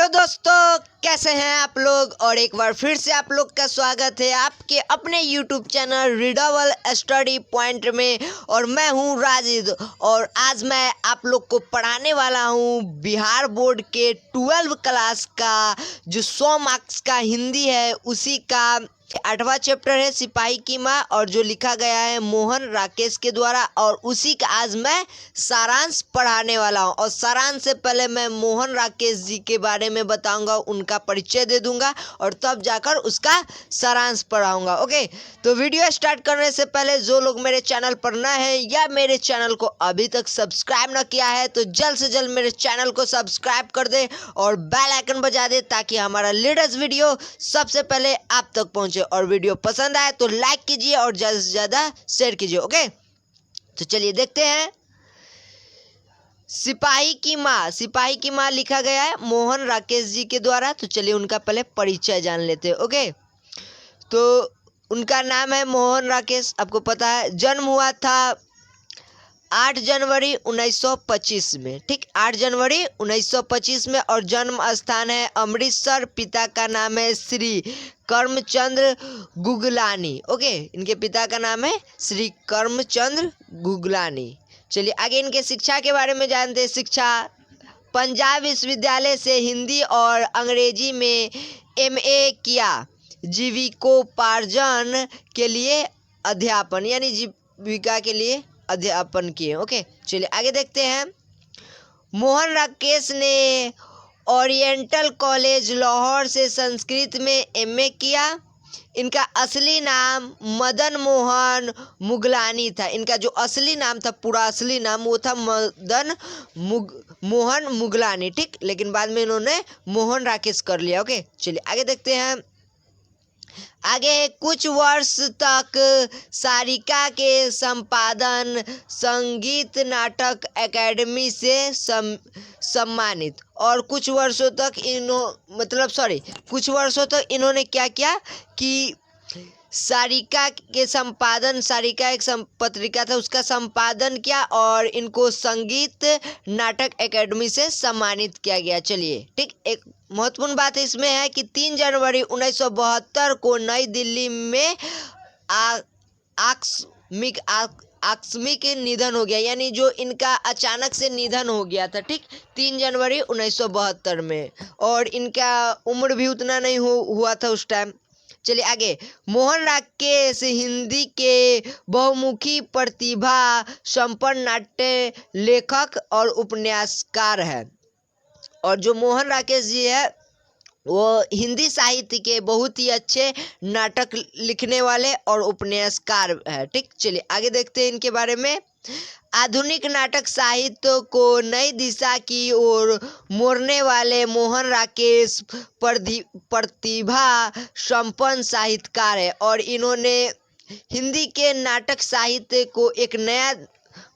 Hello दोस्तों, कैसे हैं आप लोग। और एक बार फिर से आप लोग का स्वागत है आपके अपने YouTube channel readable study point में। और मैं हूं राजिद और आज मैं आप लोग को पढ़ाने वाला हूं बिहार बोर्ड के 12 क्लास का जो 100 मार्क्स का हिंदी है उसी का 8वां चैप्टर है सिपाही की माँ, और जो लिखा गया है मोहन राकेश के द्वारा। और उसी का आज मैं सारांश पढ़ाने वाला हूँ। और सारांश से पहले मैं मोहन राकेश जी के बारे में बताऊंगा, उनका परिचय दे दूंगा और तब जाकर उसका सारांश पढ़ाऊंगा। ओके, तो वीडियो स्टार्ट करने से पहले जो लोग मेरे चैनल पर नए हैं या मेरे चैनल को अभी तक सब्सक्राइब न किया है तो जल्द से जल्द मेरे चैनल को सब्सक्राइब कर दे और बेल आइकन बजा दे ताकि हमारा लेटेस्ट वीडियो सबसे पहले आप तक पहुंचे। और वीडियो पसंद आए तो लाइक कीजिए और ज़्यादा से ज़्यादा शेयर कीजिए। ओके, तो चलिए देखते हैं सिपाही की माँ। सिपाही की माँ लिखा गया है मोहन राकेश जी के द्वारा। तो चलिए उनका पहले परिचय जान लेते हैं। ओके, तो उनका नाम है मोहन राकेश, आपको पता है। जन्म हुआ था 8 जनवरी 1925 में, ठीक, 8 जनवरी 1925 में। और जन्म स्थान है अमृतसर। पिता का नाम है श्री करमचंद्र गुगलानी। ओके, इनके पिता का नाम है श्री करमचंद्र गुगलानी। चलिए आगे इनके शिक्षा के बारे में जानते हैं। शिक्षा पंजाब विश्वविद्यालय से हिंदी और अंग्रेजी में MA किया। जीविकोपार्जन के लिए अध्यापन यानी जीविका के लिए अध्यापन किए। ओके, चलिए आगे देखते हैं। मोहन राकेश ने ओरिएंटल कॉलेज लाहौर से संस्कृत में MA किया। इनका असली नाम मदन मोहन मुगलानी था। इनका जो असली नाम था, पूरा असली नाम वो था मदन मोहन मुगलानी, ठीक, लेकिन बाद में इन्होंने मोहन राकेश कर लिया। ओके, चलिए आगे देखते हैं। आगे कुछ वर्ष तक सारिका के संपादन संगीत नाटक एकेडमी से सम्मानित। और कुछ वर्षों तक कुछ वर्षों तक इन्होंने क्या किया कि सारिका के संपादन, सारिका एक पत्रिका था उसका संपादन किया और इनको संगीत नाटक एकेडमी से सम्मानित किया गया। चलिए, ठीक, एक महत्वपूर्ण बात इसमें है कि 3 जनवरी 1972 को नई दिल्ली में आकस्मिक निधन हो गया, यानी जो इनका अचानक से निधन हो गया था, ठीक, 3 जनवरी 1972 में। और इनका उम्र भी उतना नहीं हुआ था उस टाइम। चलिए आगे। मोहन राकेश हिंदी के बहुमुखी प्रतिभा संपन्न नाट्य लेखक और उपन्यासकार है। और जो मोहन राकेश जी है वो हिंदी साहित्य के बहुत ही अच्छे नाटक लिखने वाले और उपन्यासकार है, ठीक। चलिए आगे देखते हैं इनके बारे में। आधुनिक नाटक साहित्य को नई दिशा की ओर मोड़ने वाले मोहन राकेश प्रतिभा संपन्न साहित्यकार है। और इन्होंने हिंदी के नाटक साहित्य को एक नया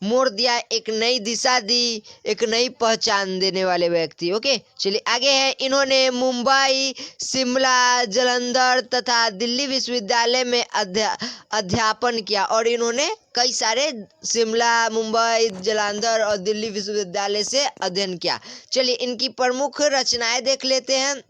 मोड़ दिया, एक नई दिशा दी, एक नई पहचान देने वाले व्यक्ति। ओके, चलिए आगे है। इन्होंने मुंबई, शिमला, जालंधर तथा दिल्ली विश्वविद्यालय में अध्यापन किया। और इन्होंने कई सारे शिमला, मुंबई, जालंधर और दिल्ली विश्वविद्यालय से अध्ययन किया। चलिए इनकी प्रमुख रचनाएं देख लेते हैं।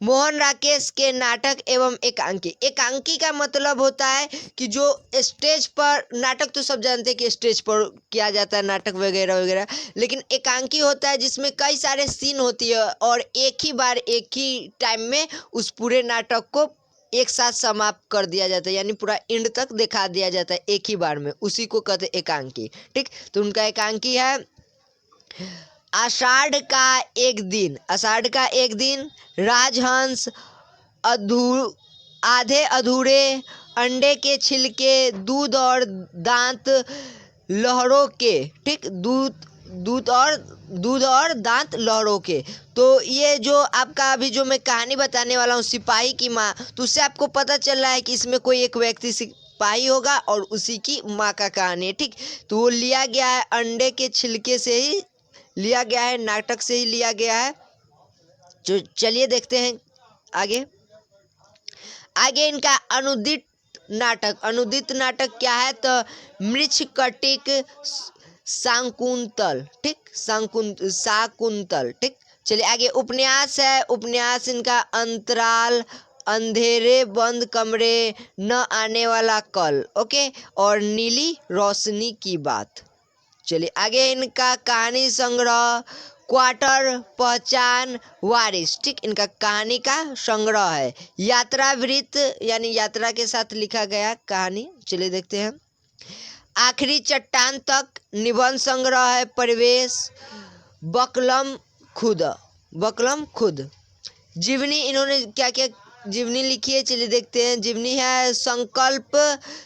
मोहन राकेश के नाटक एवं एकांकी। एकांकी का मतलब होता है कि जो स्टेज पर, नाटक तो सब जानते हैं कि स्टेज पर किया जाता है नाटक वगैरह वगैरह, लेकिन एकांकी होता है जिसमें कई सारे सीन होती है और एक ही बार एक ही टाइम में उस पूरे नाटक को एक साथ समाप्त कर दिया जाता है, यानी पूरा एंड तक दिखा दिया जाता है एक ही बार में, उसी को कहते हैं एकांकी, ठीक। तो उनका एकांकी है आषाढ़ का एक दिन। आषाढ़ का एक दिन, राजहंस, आधे अधूरे, अंडे के छिलके, दूध और दांत लहरों के, ठीक, दूध और दांत लहरों के। तो ये जो आपका अभी जो मैं कहानी बताने वाला हूँ सिपाही की माँ, तो उससे आपको पता चल रहा है कि इसमें कोई एक व्यक्ति सिपाही होगा और उसी की माँ का कहानी है, ठीक। तो वो लिया गया है अंडे के छिलके से ही लिया गया है, नाटक से ही लिया गया है। जो चलिए देखते हैं आगे। आगे इनका अनुदित नाटक क्या है तो मृच्छकटिक शाकुंतल, ठीक, शाकुंतल, ठीक। चलिए आगे उपन्यास है, उपन्यास इनका अंतराल, अंधेरे बंद कमरे, न आने वाला कल, ओके, और नीली रोशनी की बात। चलिए आगे इनका कहानी संग्रह, क्वार्टर, पहचान, वारिस, ठीक, इनका कहानी का संग्रह है। यात्रा वृत्त यानी यात्रा के साथ लिखा गया कहानी। चलिए देखते हैं। आखिरी चट्टान तक, निबंध संग्रह है। परिवेश, बकलम खुद, बकलम खुद। जीवनी, इन्होंने क्या क्या जीवनी लिखी है, चलिए देखते हैं। जीवनी है संकल्प,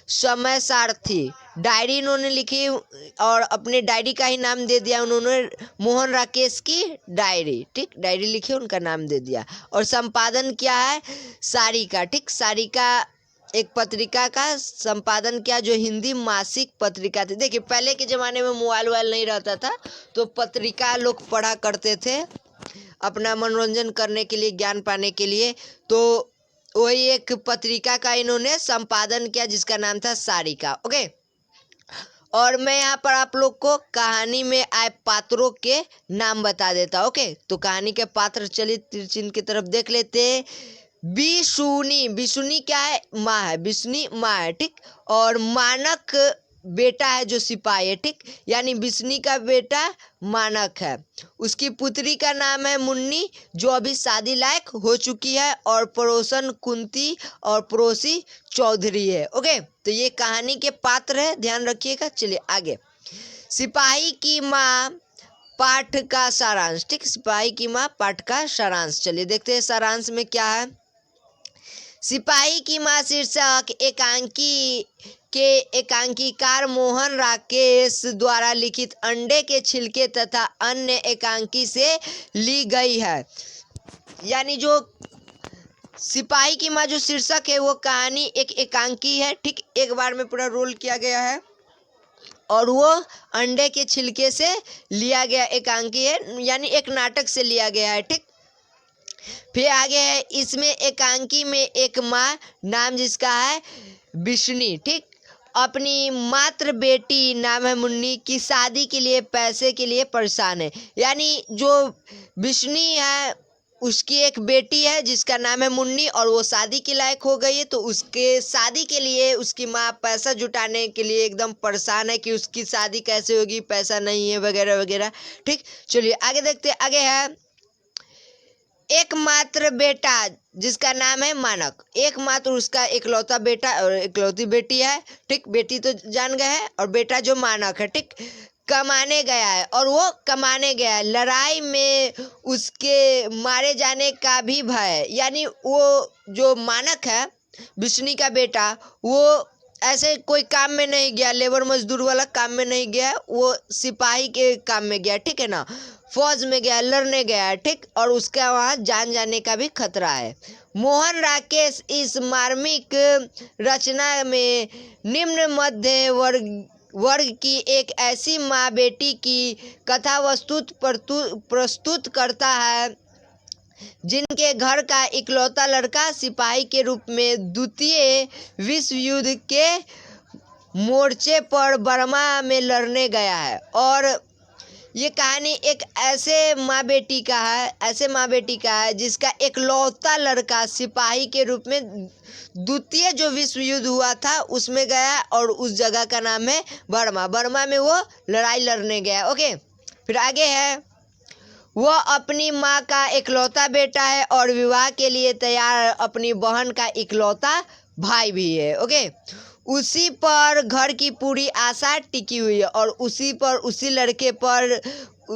समय सारथी। डायरी इन्होंने लिखी और अपने डायरी का ही नाम दे दिया उन्होंने, मोहन राकेश की डायरी, ठीक, डायरी लिखी उनका नाम दे दिया। और संपादन क्या है, सारिका, ठीक, सारिका एक पत्रिका का संपादन किया जो हिंदी मासिक पत्रिका थी। देखिए पहले के ज़माने में मोबाइल वोबाइल नहीं रहता था तो पत्रिका लोग पढ़ा करते थे अपना मनोरंजन करने के लिए, ज्ञान पाने के लिए। तो वही एक पत्रिका का इन्होंने संपादन किया जिसका नाम था सारिका, ओके। और मैं यहाँ पर आप लोग को कहानी में आए पात्रों के नाम बता देता, ओके। तो कहानी के पात्र चलिए तिरचिन की तरफ देख लेते हैं। बिशुनी, बिशुनी क्या है, माँ है, बिशुनी माँ है, ठीक। और मानक बेटा है जो सिपाही है, ठीक, यानी बिशुनी का बेटा मानक है। उसकी पुत्री का नाम है मुन्नी जो अभी शादी लायक हो चुकी है। और पड़ोसन कुंती और पड़ोसी चौधरी है, ओके। तो ये कहानी के पात्र है, ध्यान रखिएगा। चलिए आगे। सिपाही की माँ पाठ का सारांश, ठीक, सिपाही की माँ पाठ का सारांश। चलिए देखते हैं सारांश में क्या है। सिपाही की माँ शीर्षक एकांकी के एकांकीकार मोहन राकेश द्वारा लिखित अंडे के छिलके तथा अन्य एकांकी से ली गई है। यानी जो सिपाही की माँ जो शीर्षक है वो कहानी एक एकांकी है, ठीक, एक बार में पूरा रोल किया गया है और वो अंडे के छिलके से लिया गया एकांकी है, यानी एक नाटक से लिया गया है, ठीक। फिर आगे है, इसमें एकांकी में एक माँ नाम जिसका है बिशनी, ठीक, अपनी मात्र बेटी नाम है मुन्नी की शादी के लिए पैसे के लिए परेशान है। यानी जो बिशनी है उसकी एक बेटी है जिसका नाम है मुन्नी और वो शादी के लायक हो गई है। तो उसके शादी के लिए उसकी माँ पैसा जुटाने के लिए एकदम परेशान है कि उसकी शादी कैसे होगी, पैसा नहीं है वगैरह वगैरह, ठीक। चलिए आगे देखते हैं। आगे है एकमात्र बेटा जिसका नाम है मानक, एकमात्र उसका इकलौता बेटा और इकलौती बेटी है, ठीक, बेटी तो जान गए हैं और बेटा जो मानक है, ठीक, कमाने गया है और वो कमाने गया है। लड़ाई में उसके मारे जाने का भी भय है। यानी वो जो मानक है बिशनी का बेटा वो ऐसे कोई काम में नहीं गया, लेबर मजदूर वाला काम में नहीं गया, वो सिपाही के काम में गया, ठीक है ना, फौज में गया, लड़ने गया, ठीक, और उसका वहाँ जान जाने का भी खतरा है। मोहन राकेश इस मार्मिक रचना में निम्न मध्य वर्ग की एक ऐसी माँ बेटी की कथा प्रस्तुत करता है जिनके घर का इकलौता लड़का सिपाही के रूप में द्वितीय विश्व युद्ध के मोर्चे पर बर्मा में लड़ने गया है। और ये कहानी एक ऐसे माँ बेटी का है, ऐसे माँ बेटी का है जिसका इकलौता लड़का सिपाही के रूप में द्वितीय जो विश्व युद्ध हुआ था उसमें गया और उस जगह का नाम है बर्मा। बर्मा में वो लड़ाई लड़ने गया, ओके। फिर आगे है, वह अपनी माँ का इकलौता बेटा है और विवाह के लिए तैयार अपनी बहन का इकलौता भाई भी है, ओके। उसी पर घर की पूरी आशा टिकी हुई है और उसी पर, उसी लड़के पर,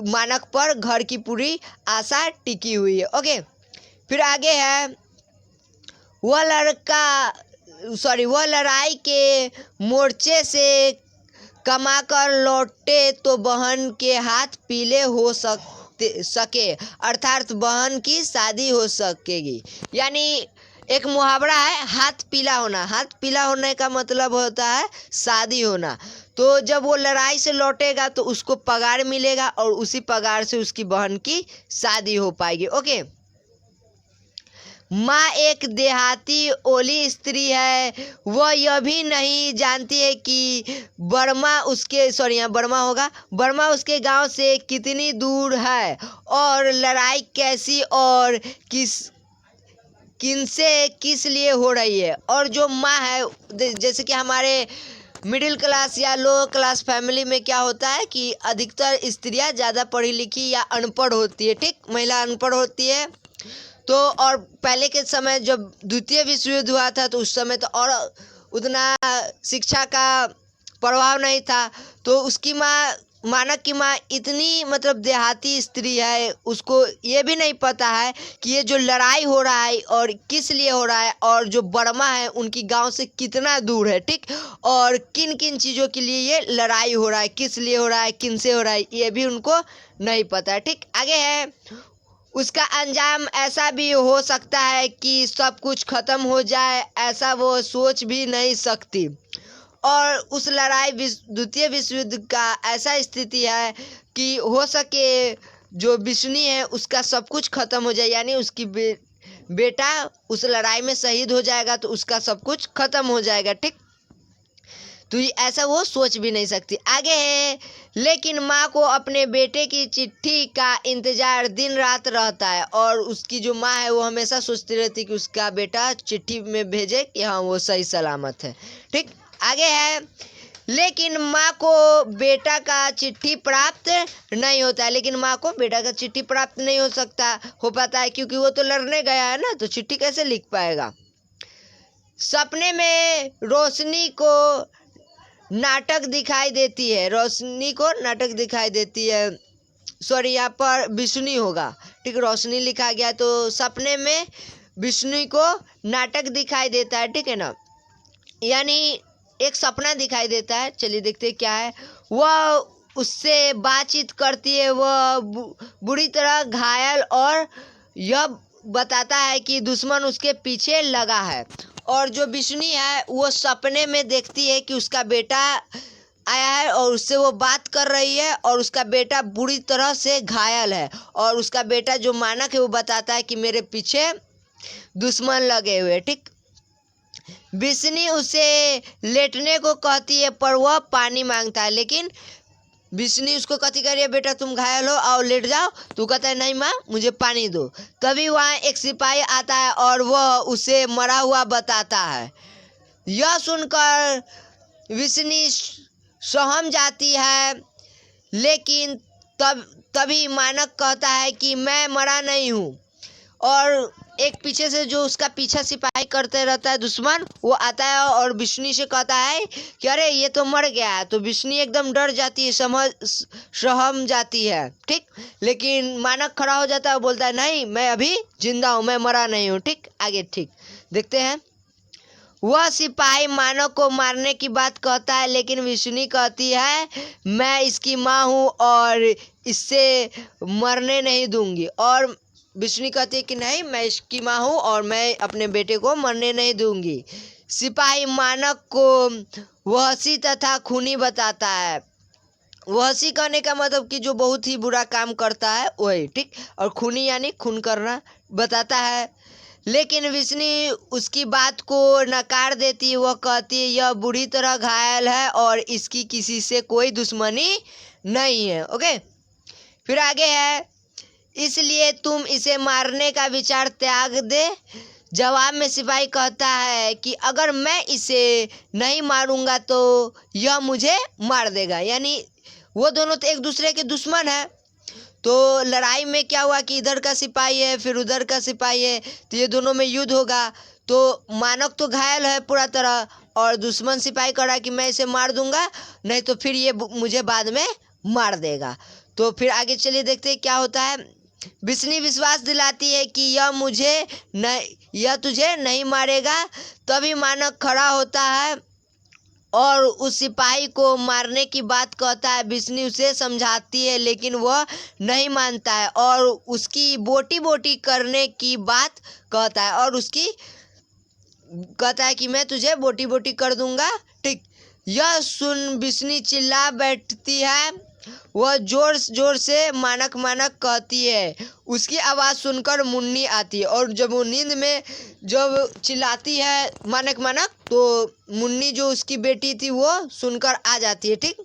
मानक पर घर की पूरी आशा टिकी हुई है, ओके। फिर आगे है, वह लड़ाई के मोर्चे से कमाकर लौटे तो बहन के हाथ पीले हो सके, अर्थात बहन की शादी हो सकेगी। यानी एक मुहावरा है हाथ पीला होना, हाथ पीला होने का मतलब होता है शादी होना। तो जब वो लड़ाई से लौटेगा तो उसको पगार मिलेगा और उसी पगार से उसकी बहन की शादी हो पाएगी, ओके। माँ एक देहाती ओली स्त्री है। वह यह भी नहीं जानती है कि बर्मा उसके गांव से कितनी दूर है और लड़ाई कैसी और किनसे किस लिए हो रही है। और जो माँ है, जैसे कि हमारे मिडिल क्लास या लो क्लास फैमिली में क्या होता है कि अधिकतर स्त्रियां ज़्यादा पढ़ी लिखी या अनपढ़ होती है, ठीक, महिला अनपढ़ होती है। तो और पहले के समय जब द्वितीय विश्व युद्ध हुआ था तो उस समय तो और उतना शिक्षा का प्रभाव नहीं था। तो उसकी माँ, मानक की माँ इतनी मतलब देहाती स्त्री है, उसको ये भी नहीं पता है कि ये जो लड़ाई हो रहा है और किस लिए हो रहा है और जो बर्मा है उनकी गांव से कितना दूर है, ठीक, और किन किन चीज़ों के लिए ये लड़ाई हो रहा है, किस लिए हो रहा है, किन से हो रहा है, ये भी उनको नहीं पता है, ठीक। आगे है, उसका अंजाम ऐसा भी हो सकता है कि सब कुछ खत्म हो जाए, ऐसा वो सोच भी नहीं सकती। और उस द्वितीय विश्व युद्ध का ऐसा स्थिति है कि हो सके जो बिस्नी है उसका सब कुछ खत्म हो जाए, यानी उसकी बेटा उस लड़ाई में शहीद हो जाएगा तो उसका सब कुछ खत्म हो जाएगा, ठीक। तो ऐसा वो सोच भी नहीं सकती। आगे है, लेकिन माँ को अपने बेटे की चिट्ठी का इंतजार दिन रात रहता है। और उसकी जो माँ है वो हमेशा सोचती रहती कि उसका बेटा चिट्ठी में भेजे कि हाँ वो सही सलामत है, ठीक। आगे है, लेकिन माँ को बेटा का चिट्ठी प्राप्त नहीं होता है। लेकिन माँ को बेटा का चिट्ठी प्राप्त नहीं हो पाता है क्योंकि वो तो लड़ने गया है ना, तो चिट्ठी कैसे लिख पाएगा। सपने में रोशनी को नाटक दिखाई देती है, सॉरी यहाँ पर विष्णु होगा, ठीक, रोशनी लिखा गया तो सपने में विष्णु को नाटक दिखाई देता है, ठीक है ना, यानी एक सपना दिखाई देता है। चलिए देखते हैं क्या है। वह उससे बातचीत करती है, वह बुरी तरह घायल और यह बताता है कि दुश्मन उसके पीछे लगा है। और जो विष्णु है वो सपने में देखती है कि उसका बेटा आया है और उससे वो बात कर रही है और उसका बेटा बुरी तरह से घायल है। और उसका बेटा जो मानक है वो बताता है कि मेरे पीछे दुश्मन लगे हुए, ठीक। विष्णु उसे लेटने को कहती है पर वह पानी मांगता है, लेकिन विष्णु उसको कथी कर रही है, बेटा तुम घायल हो आओ लेट जाओ, तो कहता है नहीं माँ मुझे पानी दो। तभी वहाँ एक सिपाही आता है और वह उसे मरा हुआ बताता है। यह सुनकर विष्णु सहम जाती है, लेकिन तभी मानक कहता है कि मैं मरा नहीं हूँ। और एक पीछे से जो उसका पीछा सिपाही करते रहता है दुश्मन, वो आता है और विष्णु से कहता है कि अरे ये तो मर गया है। तो विष्णु एकदम डर जाती है, सहम जाती है, ठीक। लेकिन मानक खड़ा हो जाता है और बोलता है नहीं मैं अभी जिंदा हूँ, मैं मरा नहीं हूँ, ठीक। आगे ठीक देखते हैं। वह सिपाही मानव को मारने की बात कहता है, लेकिन विष्णु कहती है मैं इसकी माँ हूँ और इससे मरने नहीं दूंगी। और विष्णु कहती है कि नहीं मैं इसकी माँ हूँ और मैं अपने बेटे को मरने नहीं दूंगी। सिपाही मानक को वहशी तथा खूनी बताता है। वहशी कहने का मतलब कि जो बहुत ही बुरा काम करता है वही, ठीक, और खूनी यानी खून करना बताता है। लेकिन विष्णु उसकी बात को नकार देती है। वह कहती है यह बुरी तरह घायल है और इसकी किसी से कोई दुश्मनी नहीं है, ओके। फिर आगे है, इसलिए तुम इसे मारने का विचार त्याग दे। जवाब में सिपाही कहता है कि अगर मैं इसे नहीं मारूंगा तो यह मुझे मार देगा, यानी वो दोनों तो एक दूसरे के दुश्मन है। तो लड़ाई में क्या हुआ कि इधर का सिपाही है फिर उधर का सिपाही है, तो ये दोनों में युद्ध होगा। तो मानक तो घायल है पूरा तरह और दुश्मन सिपाही कह रहा है कि मैं इसे मार दूंगा, नहीं तो फिर ये मुझे बाद में मार देगा। तो फिर आगे चलिए देखते हैं क्या होता है। विष्णु विश्वास दिलाती है कि यह तुझे नहीं मारेगा। तभी मानक खड़ा होता है और उस सिपाही को मारने की बात कहता है। विष्णु उसे समझाती है लेकिन वह नहीं मानता है और उसकी बोटी बोटी करने की बात कहता है और उसकी कहता है कि मैं तुझे बोटी बोटी कर दूंगा, ठीक। यह सुन विष्णु चिल्ला बैठती है वह जोर जोर से मानक मानक कहती है। उसकी आवाज़ सुनकर मुन्नी आती है और जब वो नींद में जब चिल्लाती है मानक मानक, तो मुन्नी जो उसकी बेटी थी वो सुनकर आ जाती है। ठीक,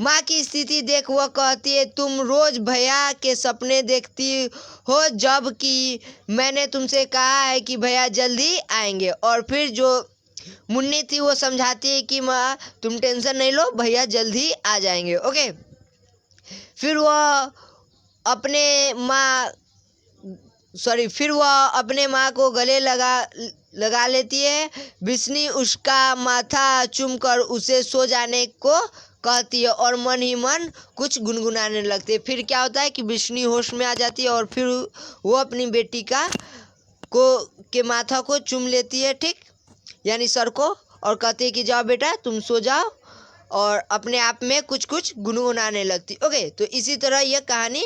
माँ की स्थिति देख वह कहती है, तुम रोज भैया के सपने देखती हो, जबकि मैंने तुमसे कहा है कि भैया जल्दी आएंगे। और फिर जो मुन्नी थी वो समझाती है कि माँ तुम टेंशन नहीं लो, भैया जल्दी आ जाएंगे। ओके, फिर वह अपने माँ को गले लगा लेती है। बिस्नी उसका माथा चूमकर उसे सो जाने को कहती है और मन ही मन कुछ गुनगुनाने लगती है। फिर क्या होता है कि बिस्नी होश में आ जाती है और फिर वो अपनी बेटी के माथा को चूम लेती है, ठीक, यानी सर को, और कहती है कि जाओ बेटा तुम सो जाओ, और अपने आप में कुछ कुछ गुनगुनाने लगती। ओके, तो इसी तरह यह कहानी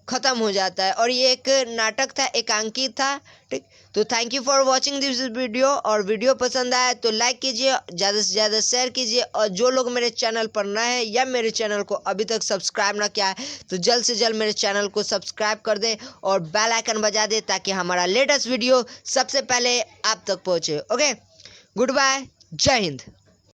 ख़त्म हो जाता है और ये एक नाटक था, एकांकित था। ठीक, तो thank you for watching this video. और वीडियो पसंद आए तो लाइक कीजिए, ज़्यादा से ज़्यादा शेयर कीजिए, और जो लोग मेरे चैनल पर नए हैं या मेरे चैनल को अभी तक सब्सक्राइब ना किया है तो जल्द से जल्द मेरे चैनल को सब्सक्राइब कर दें और बेल आइकन बजा दें ताकि हमारा लेटेस्ट वीडियो सबसे पहले आप तक पहुँचे। ओके, गुड बाय, जय हिंद।